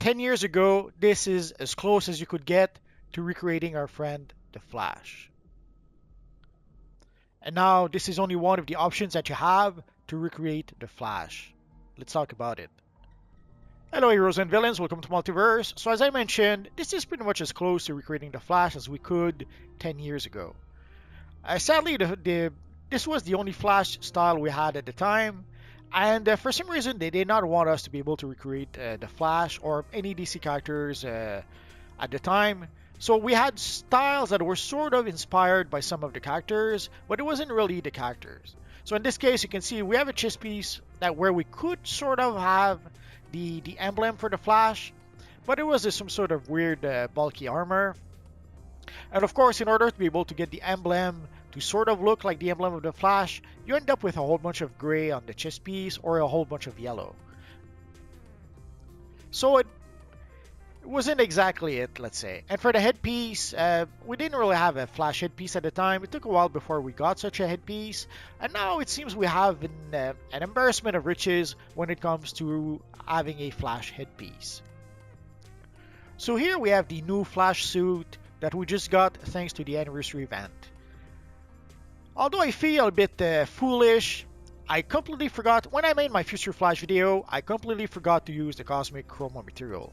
10 years ago, this is as close as you could get to recreating our friend the Flash. And now this is only one of the options that you have to recreate the Flash. Let's talk about it. Hello heroes and villains, welcome to Multiverse. So as I mentioned, this is pretty much as close to recreating the Flash as we could 10 years ago. Sadly, this was the only Flash style we had at the time, and for some reason they did not want us to be able to recreate the Flash or any DC characters at the time. So we had styles that were sort of inspired by some of the characters, but it wasn't really the characters. So in this case, you can see we have a chess piece that where we could sort of have the emblem for the Flash, but it was some sort of weird bulky armor. And of course, in order to be able to get the emblem to sort of look like the emblem of the Flash, you end up with a whole bunch of gray on the chest piece or a whole bunch of yellow. So it wasn't exactly it, let's say. And for the headpiece, we didn't really have a Flash headpiece at the time. It took a while before we got such a headpiece. And now it seems we have an embarrassment of riches when it comes to having a Flash headpiece. So here we have the new Flash suit that we just got thanks to the anniversary event. Although I feel a bit foolish, I completely forgot, when I made my Future Flash video, I completely forgot to use the Cosmic Chroma material.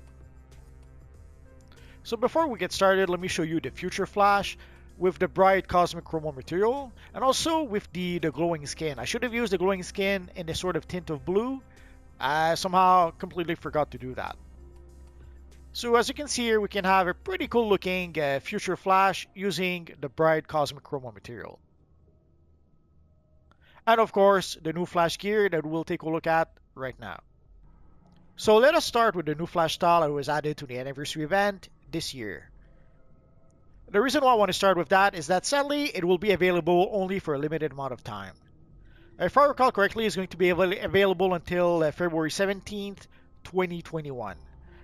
So before we get started, let me show you the Future Flash with the bright Cosmic Chroma material and also with the glowing skin. I should have used the glowing skin in a sort of tint of blue. I somehow completely forgot to do that. So as you can see here, we can have a pretty cool looking Future Flash using the bright Cosmic Chroma material. And of course, the new Flash gear that we'll take a look at right now. So let us start with the new Flash style that was added to the anniversary event this year. The reason why I want to start with that is that sadly it will be available only for a limited amount of time. If I recall correctly, it's going to be available until February 17th, 2021.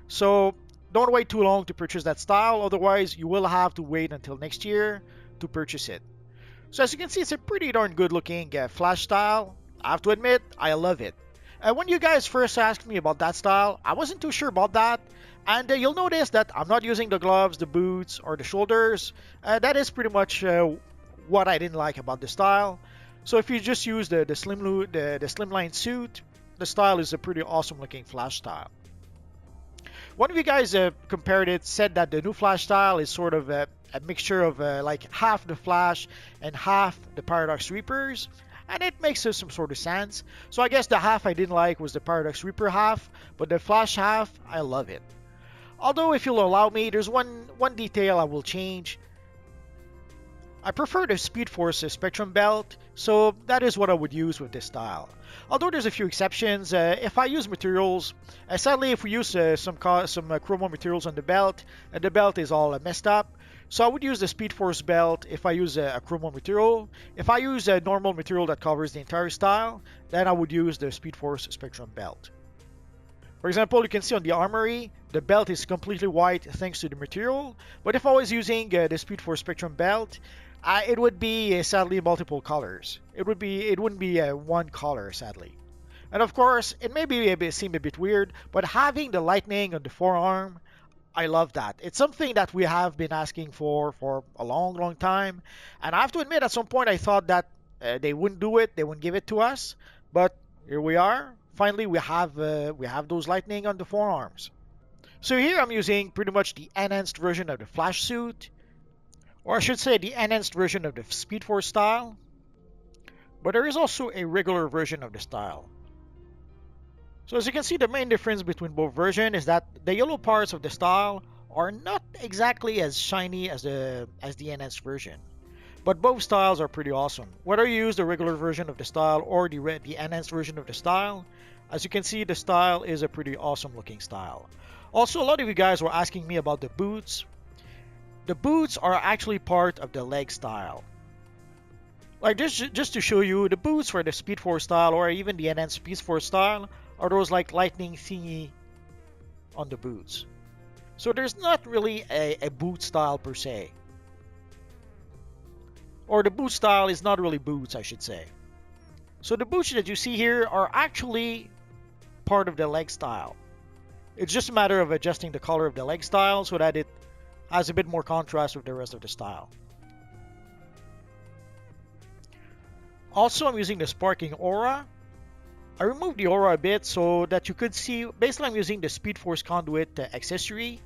So don't wait too long to purchase that style, otherwise you will have to wait until next year to purchase it. So as you can see, it's a pretty darn good looking Flash style. I have to admit, I love it. When you guys first asked me about that style, I wasn't too sure about that. And you'll notice that I'm not using the gloves, the boots, or the shoulders. That is pretty much what I didn't like about the style. So if you just use the slimline suit, the style is a pretty awesome looking Flash style. One of you guys compared it, said that the new Flash style is sort of a mixture of like half the Flash and half the Paradox Reapers. And it makes some sort of sense. So I guess the half I didn't like was the Paradox Reaper half, but the Flash half, I love it. Although if you'll allow me, there's one detail I will change. I prefer the Speed Force Spectrum belt, so that is what I would use with this style. Although there's a few exceptions, if I use materials, sadly if we use some chroma materials on the belt, and the belt is all messed up, so I would use the Speed Force belt if I use a chroma material. If I use a normal material that covers the entire style, then I would use the Speed Force Spectrum belt. For example, you can see on the armory, the belt is completely white thanks to the material, but if I was using the Speed Force Spectrum belt, it would be sadly multiple colors. It wouldn't be one color, sadly. And of course, it may seem a bit weird, but having the lightning on the forearm, I love that. It's something that we have been asking for a long time. And I have to admit, at some point I thought that they wouldn't do it, they wouldn't give it to us. But here we are. Finally, we have those lightning on the forearms. So here I'm using pretty much the enhanced version of the Flash suit. Or I should say the enhanced version of the Speed Force style. But there is also a regular version of the style. So as you can see, the main difference between both versions is that the yellow parts of the style are not exactly as shiny as the enhanced version. But both styles are pretty awesome. Whether you use the regular version of the style or the enhanced version of the style, as you can see, the style is a pretty awesome looking style. Also, a lot of you guys were asking me about the boots. The boots are actually part of the leg style. Like just to show you, the boots for the Speed Force style or even the enhanced Speed Force style are those like lightning thingy on the boots. So there's not really a boot style per se. Or the boot style is not really boots, I should say. So the boots that you see here are actually part of the leg style. It's just a matter of adjusting the color of the leg style so that it has a bit more contrast with the rest of the style. Also, I'm using the sparking aura. I removed the aura a bit so that you could see. Basically, I'm using the Speed Force conduit accessory.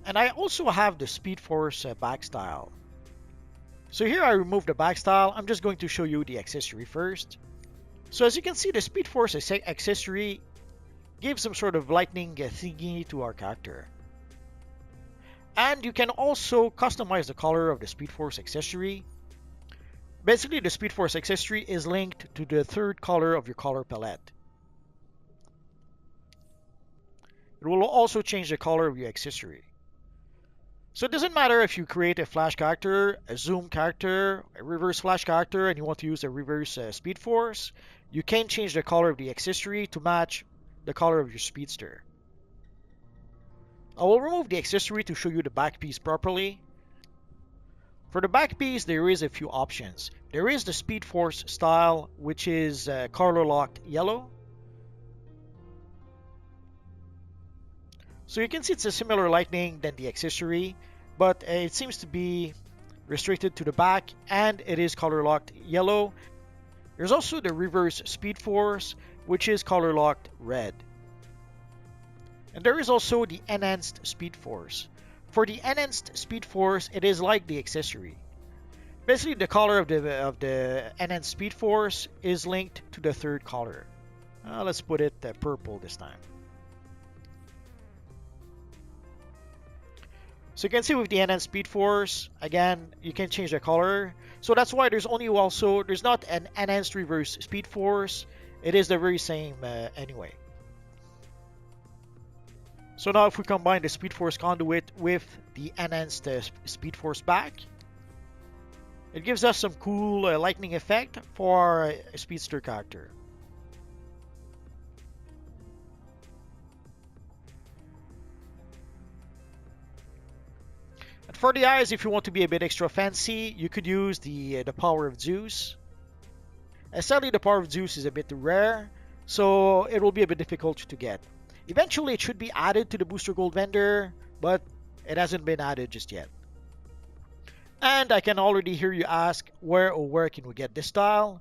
And I also have the Speed Force back style. So here I removed the back style. I'm just going to show you the accessory first. So as you can see, the Speed Force accessory gives some sort of lightning thingy to our character. And you can also customize the color of the Speed Force accessory. Basically, the Speed Force accessory is linked to the third color of your color palette. It will also change the color of your accessory. So it doesn't matter if you create a Flash character, a Zoom character, a reverse Flash character, and you want to use a reverse Speed Force, you can change the color of the accessory to match the color of your Speedster. I will remove the accessory to show you the back piece properly. For the back piece, there is a few options. There is the Speed Force style, which is color locked yellow. So you can see it's a similar lightning than the accessory, but it seems to be restricted to the back, and it is color locked yellow. There's also the reverse Speed Force, which is color locked red. And there is also the enhanced Speed Force. For the enhanced Speed Force, it is like the accessory. Basically, the color of the enhanced Speed Force is linked to the third color. Let's put it purple this time. So you can see with the enhanced Speed Force, again, you can change the color. So that's why there's not an enhanced reverse Speed Force. It is the very same anyway. So now if we combine the Speed Force conduit with the enhanced Speed Force back, it gives us some cool lightning effect for a Speedster character. And for the eyes, if you want to be a bit extra fancy, you could use the Power of Zeus. Sadly, the Power of Zeus is a bit rare, so it will be a bit difficult to get. Eventually, it should be added to the Booster Gold vendor, but it hasn't been added just yet. And I can already hear you ask, where can we get this style?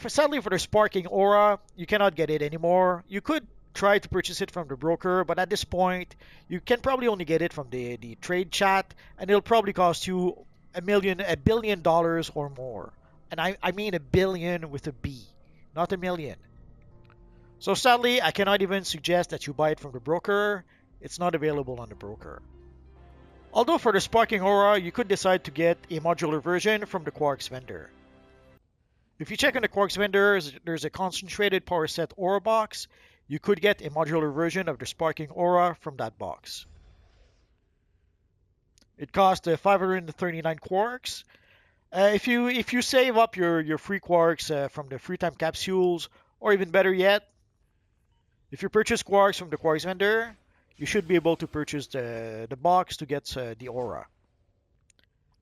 Sadly, for the Sparking Aura, you cannot get it anymore. You could try to purchase it from the broker, but at this point, you can probably only get it from the trade chat, and it'll probably cost you $1 billion or more. And I mean a billion with a B, not a million. So sadly, I cannot even suggest that you buy it from the broker. It's not available on the broker. Although for the Sparking Aura, you could decide to get a modular version from the Quarks vendor. If you check on the Quarks vendor, there's a concentrated power set aura box. You could get a modular version of the Sparking Aura from that box. It costs 539 quarks. If you save up your free quarks from the free time capsules, or even better yet, if you purchase quarks from the Quarks vendor, you should be able to purchase the box to get the aura.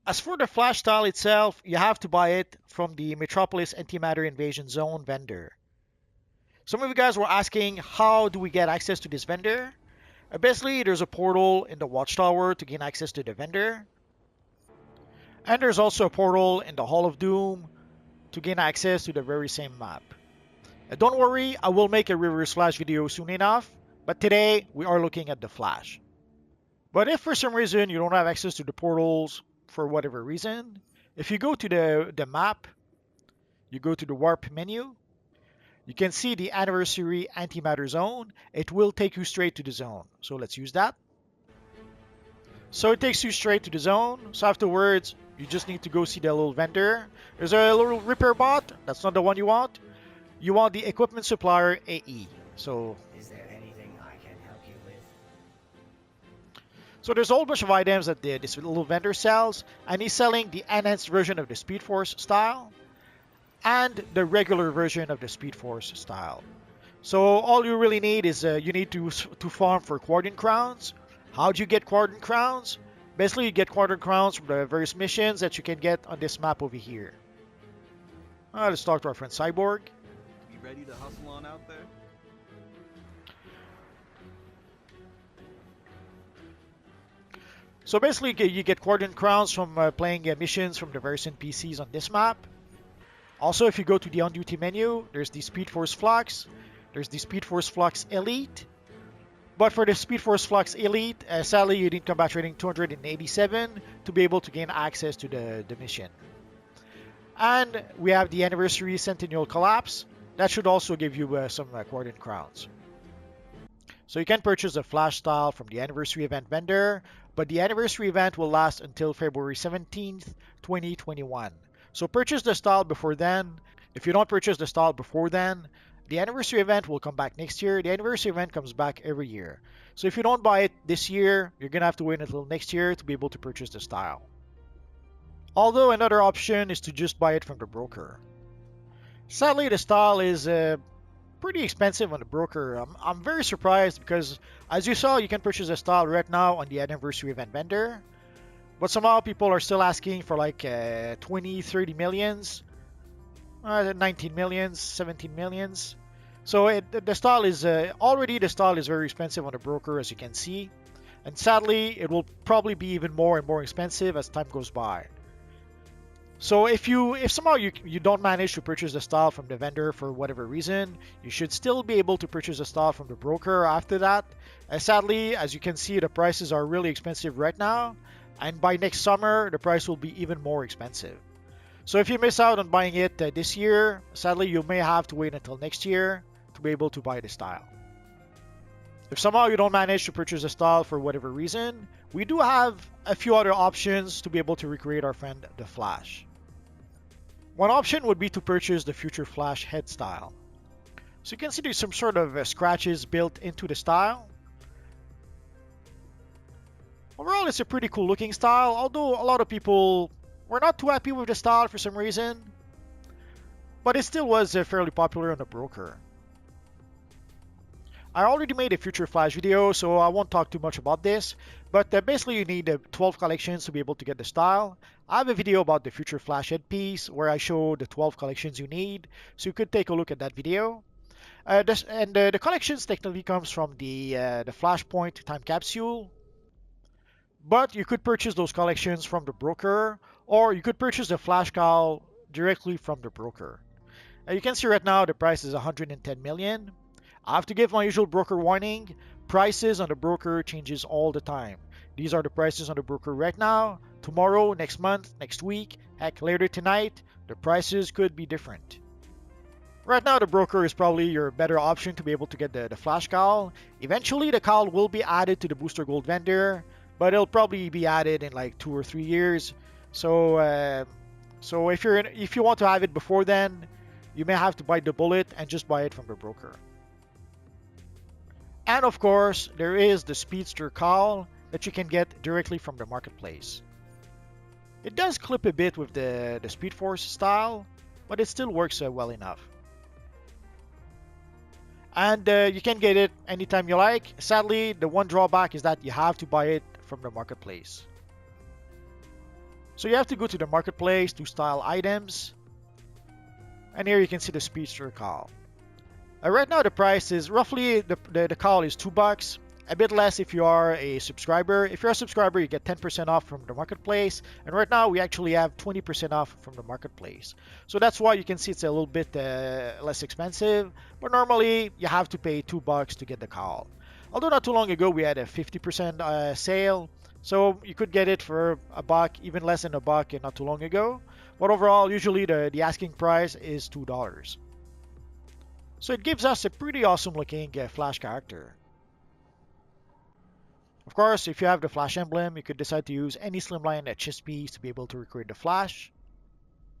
As for the Flash style itself, you have to buy it from the Metropolis Antimatter Invasion Zone vendor. Some of you guys were asking, how do we get access to this vendor? Basically, there's a portal in the Watchtower to gain access to the vendor. And there's also a portal in the Hall of Doom to gain access to the very same map. Don't worry, I will make a Reverse Flash video soon enough, but today we are looking at the Flash. But if for some reason you don't have access to the portals, for whatever reason, if you go to the map, you go to the Warp menu, you can see the Anniversary Antimatter Zone. It will take you straight to the zone. So let's use that. So it takes you straight to the zone. So afterwards, you just need to go see the little vendor. There's a little repair bot. That's not the one you want. You want the Equipment Supplier AE. So is there anything I can help you with? So there's a whole bunch of items that this little vendor sells, and he's selling the enhanced version of the Speed Force style and the regular version of the Speed Force style. So all you really need is you need to farm for Quadrant Crowns. How do you get Quadrant Crowns? Basically, you get Quadrant Crowns from the various missions that you can get on this map over here. Let's talk to our friend Cyborg. You ready to hustle on out there? So basically, you get coordinate crowns from playing missions from the various NPCs on this map. Also, if you go to the on-duty menu, there's the Speed Force Flux, there's the Speed Force Flux Elite. But for the Speed Force Flux Elite, sadly you need combat rating 287 to be able to gain access to the mission. And we have the Anniversary Centennial Collapse. That should also give you some coordinate crowns. So you can purchase a Flash style from the Anniversary Event vendor, but the Anniversary Event will last until February 17th, 2021. So purchase the style before then. If you don't purchase the style before then, the Anniversary Event will come back next year. The Anniversary Event comes back every year. So if you don't buy it this year, you're going to have to wait until next year to be able to purchase the style. Although another option is to just buy it from the broker. Sadly, the style is pretty expensive on the broker. I'm very surprised because, as you saw, you can purchase a style right now on the Anniversary Event vendor. But somehow people are still asking for like 20, 30 millions. 19 millions, 17 millions. So the style is already the style is very expensive on the broker, as you can see, and sadly it will probably be even more and more expensive as time goes by. So if somehow you don't manage to purchase the style from the vendor for whatever reason, you should still be able to purchase the style from the broker after that. Sadly, as you can see, the prices are really expensive right now, and by next summer the price will be even more expensive. So if you miss out on buying it this year, sadly you may have to wait until next year to be able to buy the style. If somehow you don't manage to purchase a style for whatever reason, we do have a few other options to be able to recreate our friend the Flash. One option would be to purchase the Future Flash head style. So you can see there's some sort of scratches built into the style. Overall, it's a pretty cool looking style, although a lot of people were not too happy with the style for some reason, but it still was fairly popular on the broker. I already made a Future Flash video, so I won't talk too much about this, but basically you need 12 collections to be able to get the style. I have a video about the Future Flash headpiece where I show the 12 collections you need, so you could take a look at that video. The collections technically comes from the Flashpoint time capsule, but you could purchase those collections from the broker, or you could purchase the Flash cowl directly from the broker. You can see right now the price is 110 million. I have to give my usual broker warning. Prices on the broker changes all the time. These are the prices on the broker right now. Tomorrow, next month, next week, heck, later tonight, the prices could be different. Right now, the broker is probably your better option to be able to get the Flash cowl. Eventually, the cowl will be added to the Booster Gold vendor, but it'll probably be added in like 2 or 3 years. So if you want to have it before then, you may have to bite the bullet and just buy it from the broker. And of course, there is the Speedster cowl that you can get directly from the marketplace. It does clip a bit with the Speed Force style, but it still works well enough. And you can get it anytime you like. Sadly, the one drawback is that you have to buy it from the marketplace. So you have to go to the marketplace to style items. And here you can see the Speedster cowl. Right now the price is roughly, the cowl is $2. A bit less if you are a subscriber. If you're a subscriber, you get 10% off from the marketplace. And right now we actually have 20% off from the marketplace. So that's why you can see it's a little bit less expensive. But normally you have to pay $2 to get the cowl. Although not too long ago we had a 50% sale. So you could get it for $1, even less than $1 not too long ago. But overall, usually the asking price is $2. So it gives us a pretty awesome looking Flash character. Of course, if you have the Flash emblem, you could decide to use any slimline chest piece to be able to recreate the Flash.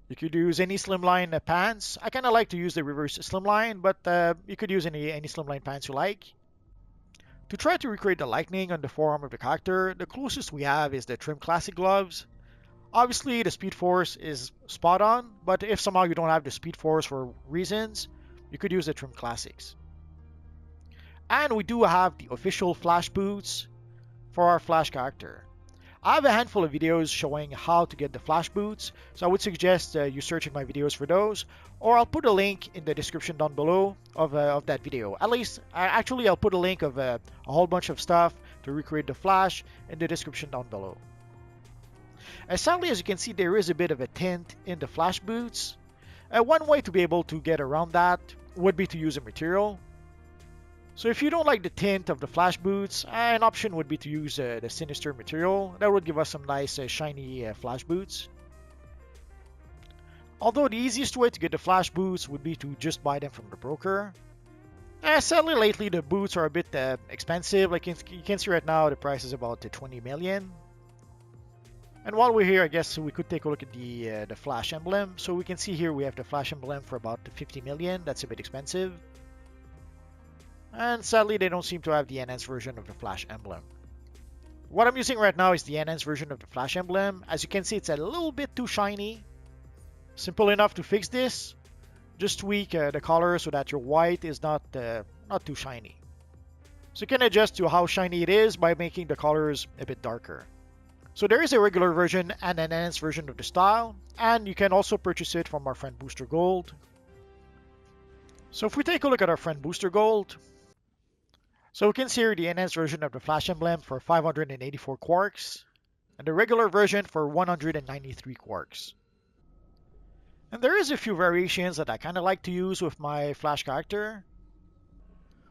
You could use any slimline pants. I kind of like to use the reverse slimline, but you could use any slimline pants you like. To try to recreate the lightning on the forearm of the character, the closest we have is the Trim Classic gloves. Obviously, the Speed Force is spot on, but if somehow you don't have the Speed Force for reasons, you could use the Trim Classics. And we do have the official Flash boots for our Flash character. I have a handful of videos showing how to get the Flash boots, so I would suggest you searching my videos for those, or I'll put a link in the description down below of that video. At least, actually I'll put a link of a whole bunch of stuff to recreate the Flash in the description down below. Sadly, as you can see, there is a bit of a tint in the Flash boots. One way to be able to get around that would be to use a material. So if you don't like the tint of the Flash boots, an option would be to use the Sinister material. That would give us some nice shiny Flash boots. Although the easiest way to get the Flash boots would be to just buy them from the broker. Sadly, lately the boots are a bit expensive. Like you can see right now, the price is about 20 million. And while we're here, I guess we could take a look at the Flash emblem. So we can see here we have the Flash emblem for about 50 million. That's a bit expensive. And sadly, they don't seem to have the enhanced version of the Flash emblem. What I'm using right now is the enhanced version of the Flash emblem. As you can see, it's a little bit too shiny. Simple enough to fix this. Just tweak the color so that your white is not too shiny. So you can adjust to how shiny it is by making the colors a bit darker. So there is a regular version and an enhanced version of the style, and you can also purchase it from our friend Booster Gold. So if we take a look at our friend Booster Gold, so we can see here the enhanced version of the Flash emblem for 584 quarks, and the regular version for 193 quarks. And there is a few variations that I kind of like to use with my Flash character.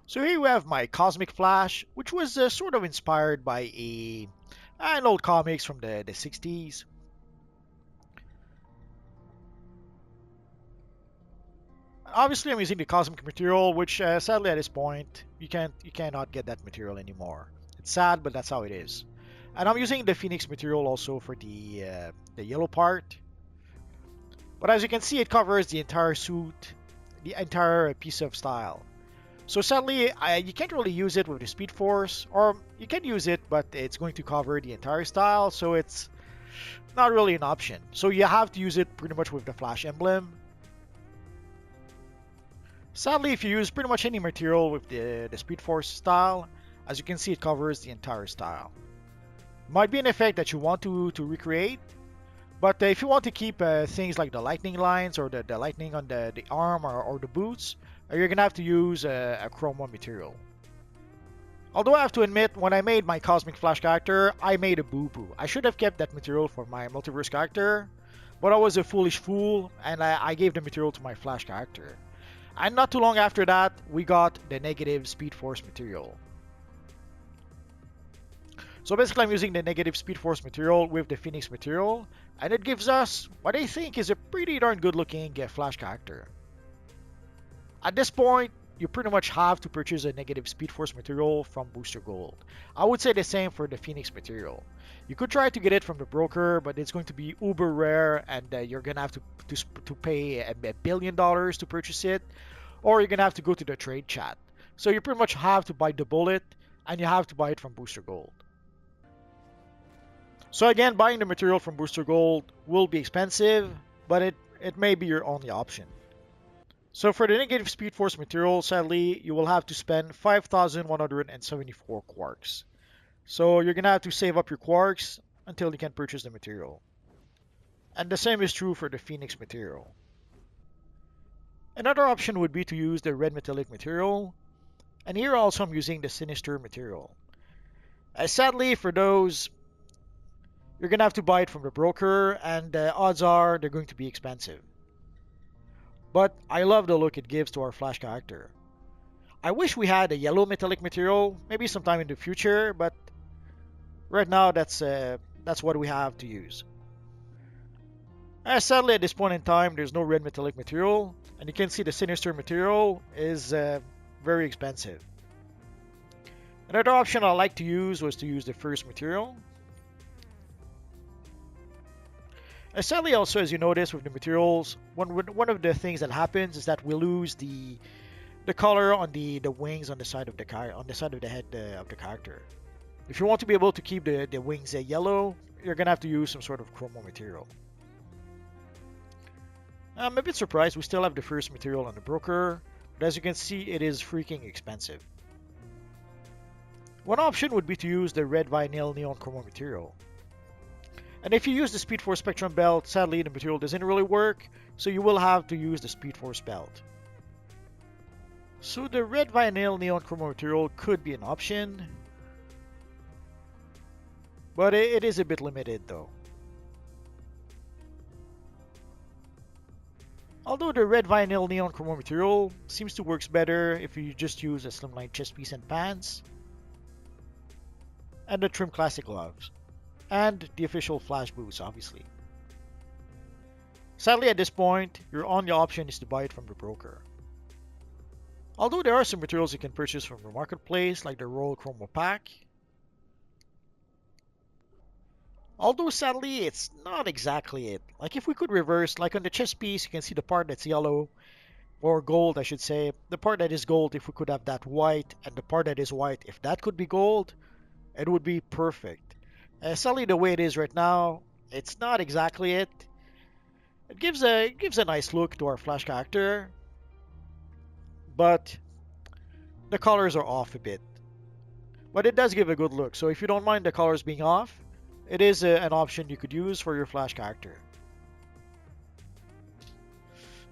So here we have my Cosmic Flash, which was sort of inspired by an old comics from the 60s. Obviously, I'm using the Cosmic material, which sadly at this point you cannot get that material anymore. It's sad, but that's how it is. And I'm using the Phoenix material also for the yellow part. But as you can see, it covers the entire suit, the entire piece of style. So sadly, you can't really use it with the Speed Force, or you can use it, but it's going to cover the entire style, so it's not really an option. So you have to use it pretty much with the Flash emblem. Sadly, if you use pretty much any material with the Speed Force style, as you can see, it covers the entire style. Might be an effect that you want to recreate, but if you want to keep things like the lightning lines or the lightning on the arm or the boots, you're going to have to use a Chrome 1 material. Although I have to admit, when I made my Cosmic Flash character, I made a boo-boo. I should have kept that material for my Multiverse character, but I was a foolish fool, and I gave the material to my Flash character. And not too long after that, we got the negative Speed Force material. So basically, I'm using the negative Speed Force material with the Phoenix material, and it gives us what I think is a pretty darn good looking Flash character. At this point, you pretty much have to purchase a negative Speed Force material from Booster Gold. I would say the same for the Phoenix material. You could try to get it from the broker, but it's going to be uber rare, and you're going to have to pay $1 billion to purchase it, or you're going to have to go to the trade chat. So you pretty much have to bite the bullet, and you have to buy it from Booster Gold. So again, buying the material from Booster Gold will be expensive, but it may be your only option. So for the negative Speed Force material, sadly, you will have to spend 5,174 quarks. So you're going to have to save up your quarks until you can purchase the material. And the same is true for the Phoenix material. Another option would be to use the red metallic material. And here also I'm using the Sinister material. Sadly, for those, you're going to have to buy it from the broker, and odds are they're going to be expensive. But I love the look it gives to our Flash character. I wish we had a yellow metallic material, maybe sometime in the future, but right now that's what we have to use. Sadly, at this point in time, there's no red metallic material, and you can see the Sinister material is very expensive. Another option I like to use was to use the first material. Sadly, also, as you notice with the materials, one of the things that happens is that we lose the color on the wings on the side of the head of the character. If you want to be able to keep the wings yellow, you're gonna have to use some sort of chromo material. I'm a bit surprised we still have the first material on the broker, but as you can see, it is freaking expensive. One option would be to use the red vinyl neon chromo material. And if you use the Speed Force Spectrum belt, sadly the material doesn't really work, so you will have to use the Speed Force belt. So the red vinyl neon chromo material could be an option. but it is a bit limited though. Although the red vinyl neon chroma material seems to works better if you just use a slimline chest piece and pants, and the trim classic gloves, and the official Flash boots obviously. Sadly at this point, your only option is to buy it from the broker. Although there are some materials you can purchase from the marketplace like the Royal Chroma Pack. Although sadly it's not exactly it. Like if we could reverse, like on the chest piece you can see the part that's yellow, or gold I should say. The part that is gold, if we could have that white, and the part that is white, if that could be gold, it would be perfect. Sadly the way it is right now, it's not exactly it. It gives a nice look to our Flash character, but the colors are off a bit. But it does give a good look, so if you don't mind the colors being off, it is an option you could use for your Flash character.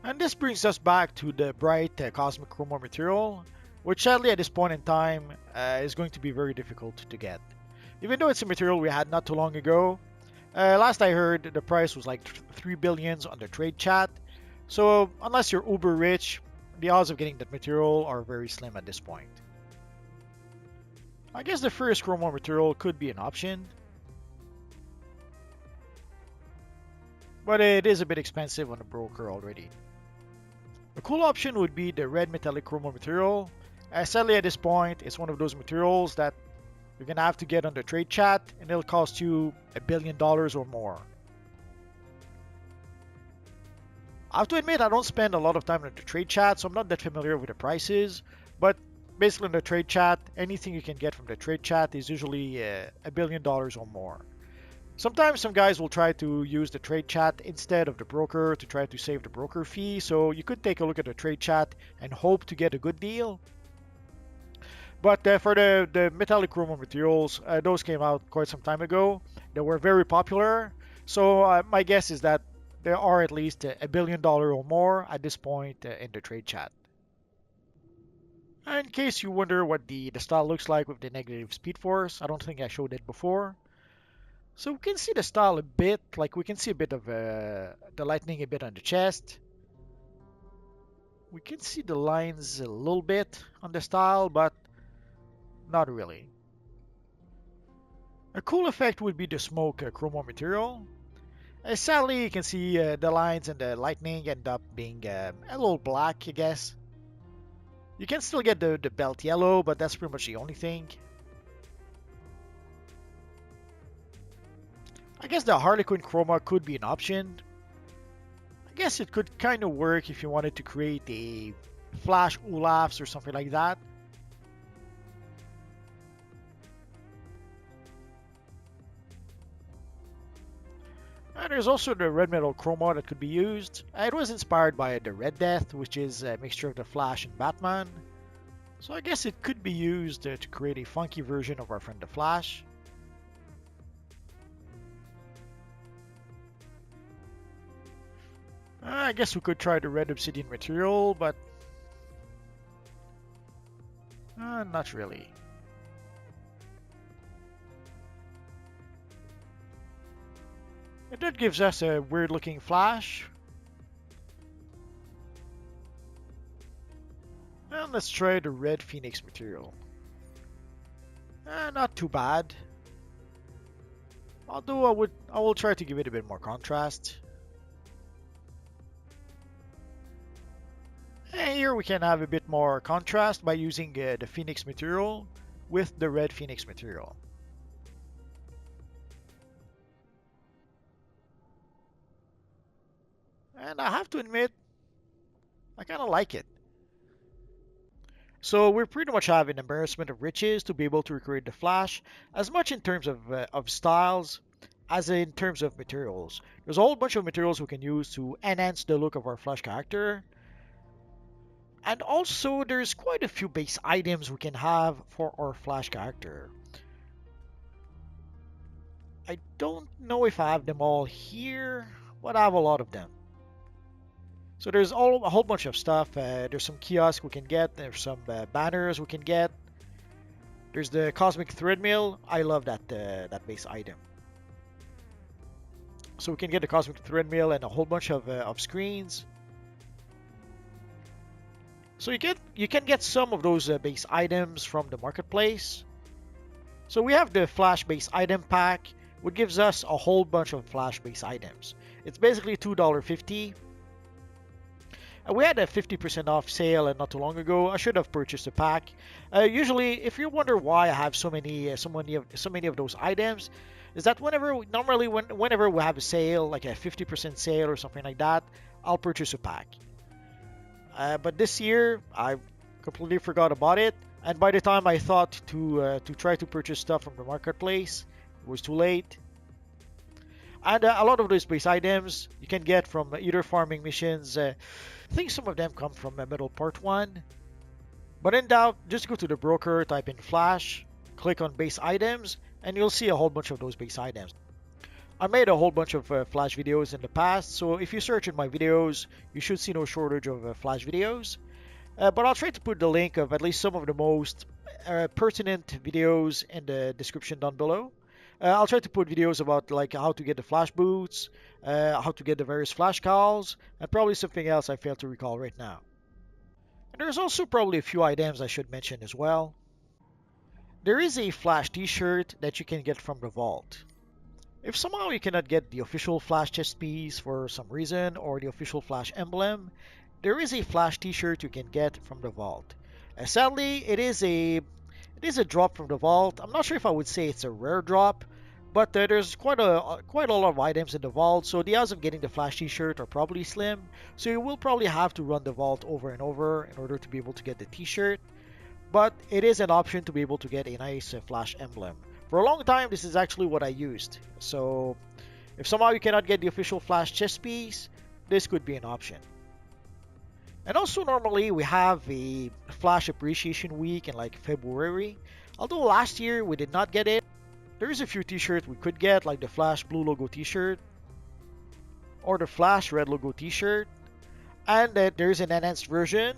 And this brings us back to the bright Cosmic Chroma material, which sadly at this point in time is going to be very difficult to get. Even though it's a material we had not too long ago, last I heard the price was like 3 billions on the trade chat, so unless you're uber rich, the odds of getting that material are very slim at this point. I guess the first Chroma material could be an option, but it is a bit expensive on the broker already. A cool option would be the red metallic chroma material. Sadly at this point, it's one of those materials that you're gonna have to get on the trade chat and it'll cost you $1 billion or more. I have to admit I don't spend a lot of time on the trade chat, so I'm not that familiar with the prices, but basically on the trade chat, anything you can get from the trade chat is usually $1 billion or more. Sometimes some guys will try to use the trade chat instead of the broker to try to save the broker fee, so you could take a look at the trade chat and hope to get a good deal. But for the metallic chroma materials, those came out quite some time ago. They were very popular, so my guess is that there are at least $1 billion or more at this point in the trade chat. In case you wonder what the style looks like with the negative speed force, I don't think I showed it before. So we can see the style a bit, like we can see a bit of the lightning a bit on the chest. We can see the lines a little bit on the style, but not really. A cool effect would be the smoke chroma material. Sadly, you can see the lines and the lightning end up being a little black, I guess. You can still get the belt yellow, but that's pretty much the only thing. I guess the Harlequin chroma could be an option. I guess it could kind of work if you wanted to create a Flash Olafs or something like that. And there's also the red metal chroma that could be used. It was inspired by the Red Death, which is a mixture of the Flash and Batman. So I guess it could be used to create a funky version of our friend the Flash. I guess we could try the red obsidian material, but not really. That gives us a weird looking Flash. And let's try the red Phoenix material. Not too bad. Although I will try to give it a bit more contrast. And here we can have a bit more contrast by using the Phoenix material with the red Phoenix material. And I have to admit, I kind of like it. So we pretty much have an embarrassment of riches to be able to recreate the Flash, as much in terms of styles as in terms of materials. There's a whole bunch of materials we can use to enhance the look of our Flash character. And also, there's quite a few base items we can have for our Flash character. I don't know if I have them all here, but I have a lot of them. So there's a whole bunch of stuff. There's some kiosks we can get. There's some banners we can get. There's the Cosmic Thread Mill. I love that base item. So we can get the Cosmic Thread Mill and a whole bunch of screens. So you can get some of those base items from the marketplace. So we have the Flash base item pack, which gives us a whole bunch of Flash base items. It's basically $2.50. We had a 50% off sale not too long ago. I should have purchased a pack. Usually, if you wonder why I have so many of those items, is that whenever we have a sale, like a 50% sale or something like that, I'll purchase a pack. But this year, I completely forgot about it. And by the time I thought to try to purchase stuff from the marketplace, it was too late. And a lot of those base items you can get from either farming missions. I think some of them come from Metal Part 1. But in doubt, just go to the broker, type in Flash, click on base items, and you'll see a whole bunch of those base items. I made a whole bunch of Flash videos in the past, so if you search in my videos, you should see no shortage of Flash videos. But I'll try to put the link of at least some of the most pertinent videos in the description down below. I'll try to put videos about like how to get the Flash boots, how to get the various Flash calls, and probably something else I failed to recall right now. And there's also probably a few items I should mention as well. There is a Flash t-shirt that you can get from the vault. If somehow you cannot get the official Flash chest piece for some reason, or the official Flash emblem, there is a Flash t-shirt you can get from the vault. Sadly, it is a drop from the vault. I'm not sure if I would say it's a rare drop, but there's quite a lot of items in the vault, so the odds of getting the Flash t-shirt are probably slim. So you will probably have to run the vault over and over in order to be able to get the t-shirt. But it is an option to be able to get a nice Flash emblem. For a long time, this is actually what I used. So if somehow you cannot get the official Flash chest piece, this could be an option. And also normally we have a Flash Appreciation Week in like February. Although last year we did not get it. There is a few t-shirts we could get, like the Flash Blue logo t-shirt or the Flash Red logo t-shirt. And there is an enhanced version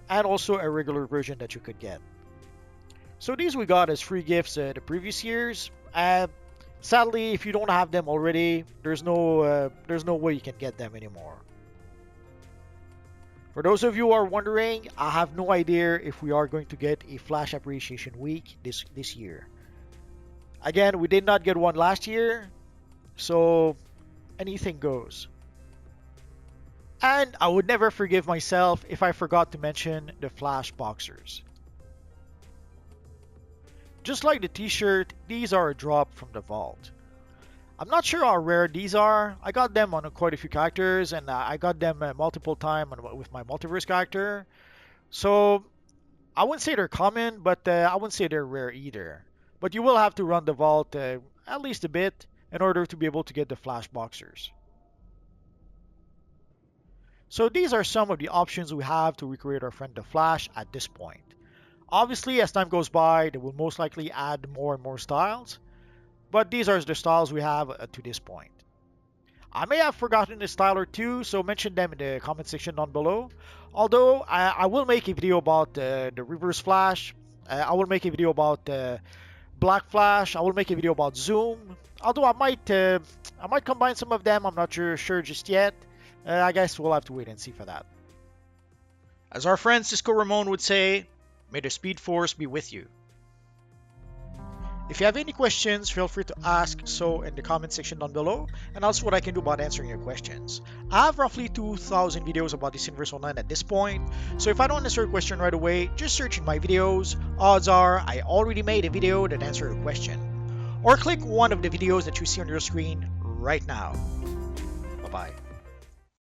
and also a regular version that you could get. So these we got as free gifts the previous years. Sadly, if you don't have them already, there's no way you can get them anymore. For those of you who are wondering, I have no idea if we are going to get a Flash Appreciation Week this year. Again, we did not get one last year, so anything goes. And I would never forgive myself if I forgot to mention the Flash Boxers. Just like the t-shirt, these are a drop from the vault. I'm not sure how rare these are. I got them on quite a few characters, and I got them multiple times with my multiverse character. So I wouldn't say they're common, but I wouldn't say they're rare either. But you will have to run the vault at least a bit in order to be able to get the Flash Boxers. So these are some of the options we have to recreate our friend the Flash at this point. Obviously, as time goes by, they will most likely add more and more styles. But these are the styles we have to this point. I may have forgotten a style or two, so mention them in the comment section down below. Although, I will make a video about the Reverse Flash. I will make a video about Black Flash. I will make a video about Zoom. Although I might combine some of them. I'm not sure just yet. I guess we'll have to wait and see for that. As our friend Cisco Ramon would say, may the Speed Force be with you. If you have any questions, feel free to ask so in the comment section down below, and also what I can do about answering your questions. I have roughly 2,000 videos about this universe online at this point, so if I don't answer a question right away, just search in my videos. Odds are I already made a video that answered your question. Or click one of the videos that you see on your screen right now. Bye-bye.